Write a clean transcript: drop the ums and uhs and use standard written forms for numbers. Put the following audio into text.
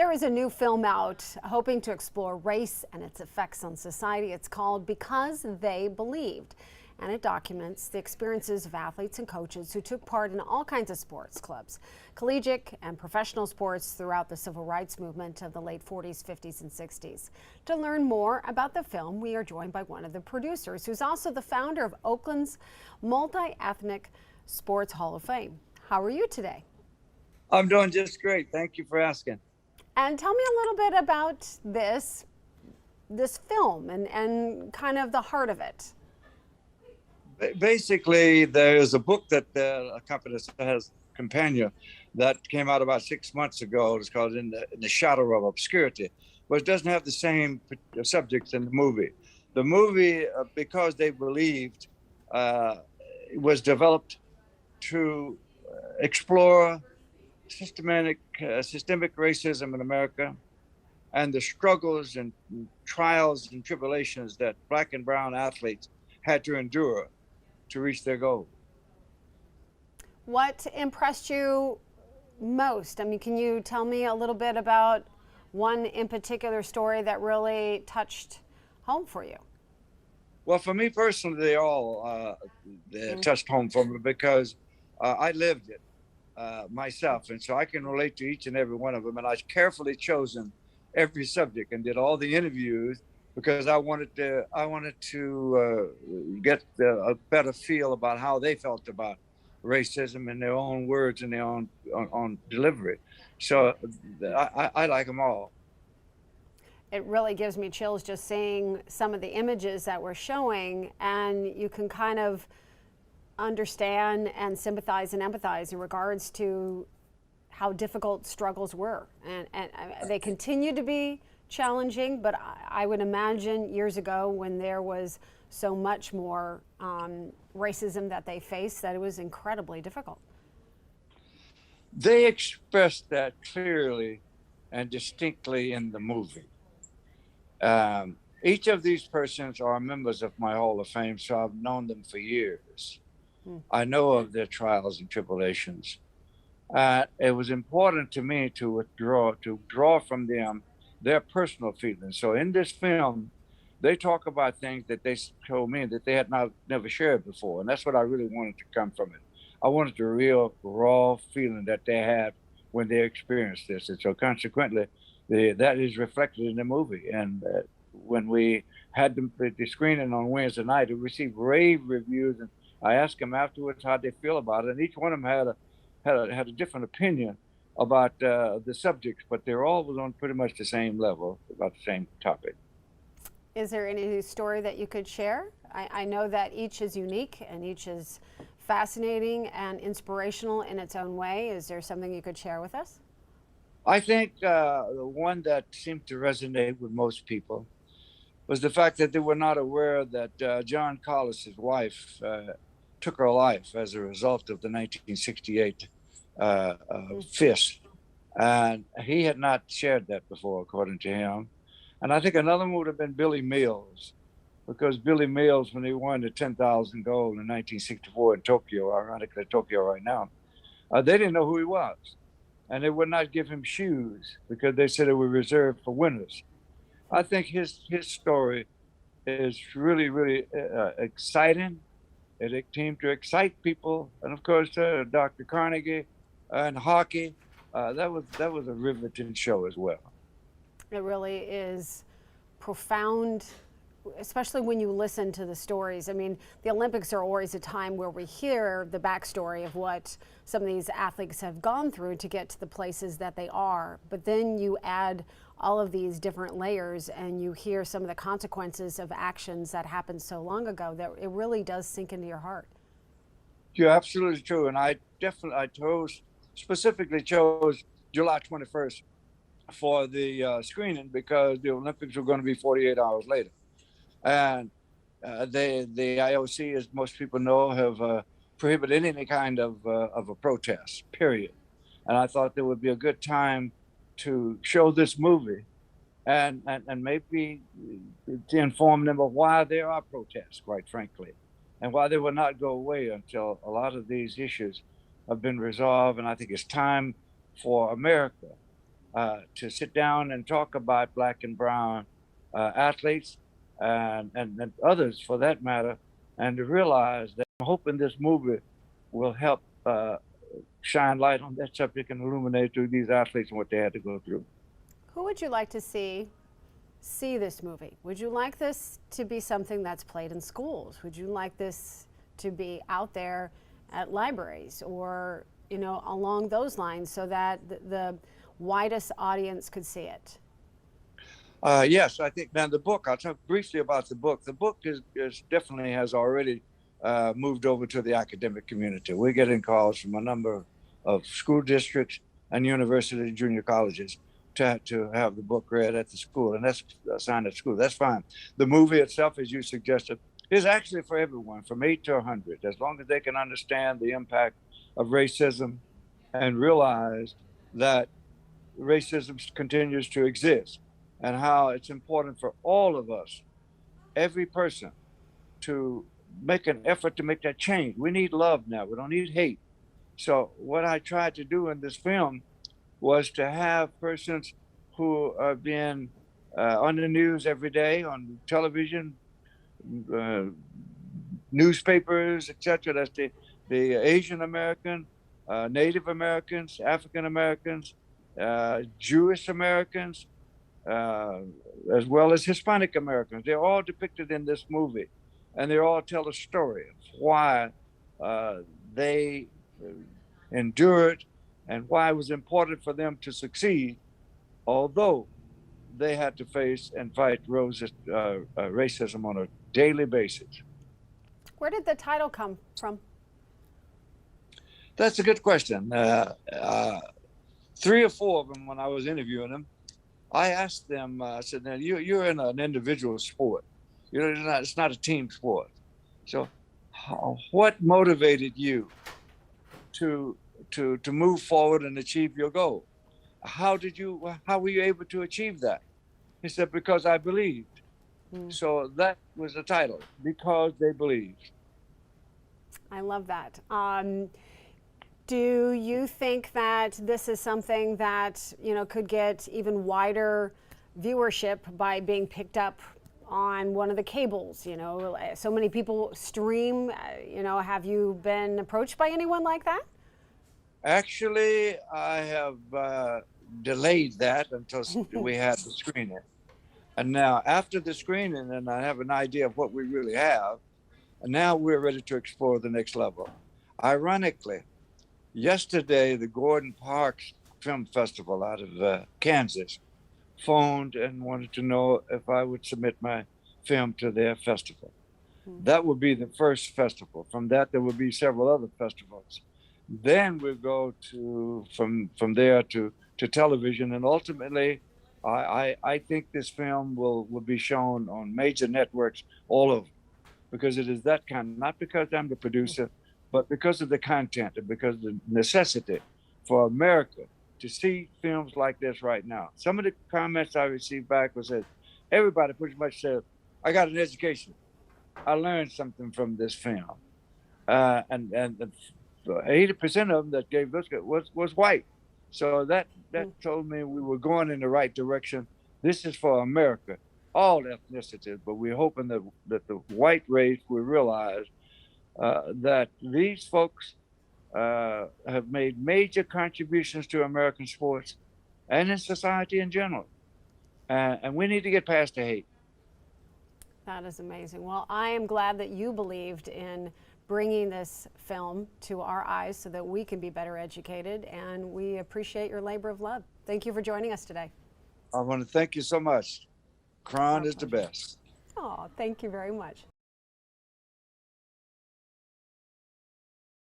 There is a new film out hoping to explore race and its effects on society. It's called Because They Believed, and it documents the experiences of athletes and coaches who took part in all kinds of sports clubs, collegiate and professional sports throughout the civil rights movement of the late 40s, 50s, and 60s. To learn more about the film, we are joined by one of the producers, who's also the founder of Oakland's Multi-Ethnic Sports Hall of Fame. How are you today? I'm doing just great. Thank you for asking. And tell me a little bit about this film and kind of the heart of it. Basically, there's a book that a company has, Companion, that came out about 6 months ago. It's called In the Shadow of Obscurity, but it doesn't have the same subjects in the movie. The movie, Because They Believed, was developed to explore systemic racism in America and the struggles and trials and tribulations that Black and brown athletes had to endure to reach their goal. What impressed you most? I mean, can you tell me a little bit about one in particular story that really touched home for you? Well, for me personally, they all touched home for me because I lived it myself, and so I can relate to each and every one of them. And I carefully chosen every subject and did all the interviews because I wanted to get a better feel about how they felt about racism in their own words and their own delivery. So I like them all. It really gives me chills just seeing some of the images that we're showing, and you can kind of understand and sympathize and empathize in regards to how difficult struggles were. And they continue to be challenging, but I would imagine years ago when there was so much more racism that they faced, that it was incredibly difficult. They expressed that clearly and distinctly in the movie. Each of these persons are members of my Hall of Fame, so I've known them for years. I know of their trials and tribulations. It was important to me to draw from them their personal feelings. So in this film, they talk about things that they told me that they had never shared before. And that's what I really wanted to come from it. I wanted the real raw feeling that they had when they experienced this. And so consequently, that is reflected in the movie. And when we had the screening on Wednesday night, it received rave reviews. And I asked them afterwards how they feel about it. And each one of them had a different opinion about the subjects, but they're all on pretty much the same level, about the same topic. Is there any story that you could share? I know that each is unique and each is fascinating and inspirational in its own way. Is there something you could share with us? I think the one that seemed to resonate with most people was the fact that they were not aware that John Collis's wife took her life as a result of the 1968 fist. And he had not shared that before, according to him. And I think another one would have been Billy Mills, because Billy Mills, when he won the 10,000 gold in 1964 in Tokyo, ironically Tokyo right now, they didn't know who he was. And they would not give him shoes because they said it was reserved for winners. I think his story is really, really exciting. It came to excite people. And of course, Dr. Carnegie and hockey, that was a riveting show as well. It really is profound, especially when you listen to the stories. I mean, the Olympics are always a time where we hear the backstory of what some of these athletes have gone through to get to the places that they are. But then you add all of these different layers and you hear some of the consequences of actions that happened so long ago that it really does sink into your heart. You're absolutely true. And I specifically chose July 21st for the screening because the Olympics were going to be 48 hours later. And the IOC, as most people know, have prohibited any kind of a protest, period. And I thought there would be a good time to show this movie and maybe to inform them of why there are protests, quite frankly, and why they will not go away until a lot of these issues have been resolved. And I think it's time for America to sit down and talk about black and brown athletes and others for that matter, and to realize that I'm hoping this movie will help shine light on that subject and illuminate through these athletes and what they had to go through. Who would you like to see this movie? Would you like this to be something that's played in schools? Would you like this to be out there at libraries or, you know, along those lines so that the widest audience could see it? Yes, I think now the book, I'll talk briefly about the book. The book is definitely has already moved over to the academic community. We're getting calls from a number of school districts and university and junior colleges to have the book read at the school, and that's assigned at school. That's fine. The movie itself, as you suggested, is actually for everyone from 8 to 100, as long as they can understand the impact of racism and realize that racism continues to exist and how it's important for all of us, every person, to make an effort to make that change. We need love now. We don't need hate. So what I tried to do in this film was to have persons who are being on the news every day, on television, uh, newspapers, etc. That's the Asian American, Native Americans, African Americans, Jewish Americans, as well as Hispanic Americans. They're all depicted in this movie, and they all tell a story of why they endured and why it was important for them to succeed, although they had to face and fight racism on a daily basis. Where did the title come from? That's a good question. 3 or 4 of them, when I was interviewing them, I asked them, I said, now you're in an individual sport. It's not a team sport. So what motivated you to move forward and achieve your goal? How were you able to achieve that? He said, because I believed. So that was the title, Because They Believed. I love that. Do you think that this is something that, you know, could get even wider viewership by being picked up on one of the cables? You know, so many people stream, you know, have you been approached by anyone like that? Actually, I have delayed that until we had the screening. And now after the screening, and I have an idea of what we really have, and now we're ready to explore the next level. Ironically, yesterday, the Gordon Parks Film Festival out of Kansas phoned and wanted to know if I would submit my film to their festival. That would be the first festival. From that, there will be several other festivals. Then we'll go from there to television, and ultimately, I think this film will be shown on major networks all over, because it is that kind. Not because I'm the producer, but because of the content and because of the necessity for America to see films like this right now. Some of the comments I received back was that everybody pretty much said, "I got an education. I learned something from this film," and 80% of them that gave this was white. So that told me we were going in the right direction. This is for America, all ethnicities, but we're hoping that the white race will realize that these folks have made major contributions to American sports and in society in general. And we need to get past the hate. That is amazing. Well, I am glad that you believed in bringing this film to our eyes so that we can be better educated, and we appreciate your labor of love. Thank you for joining us today. I want to thank you so much. KRON is the best. Oh, thank you very much.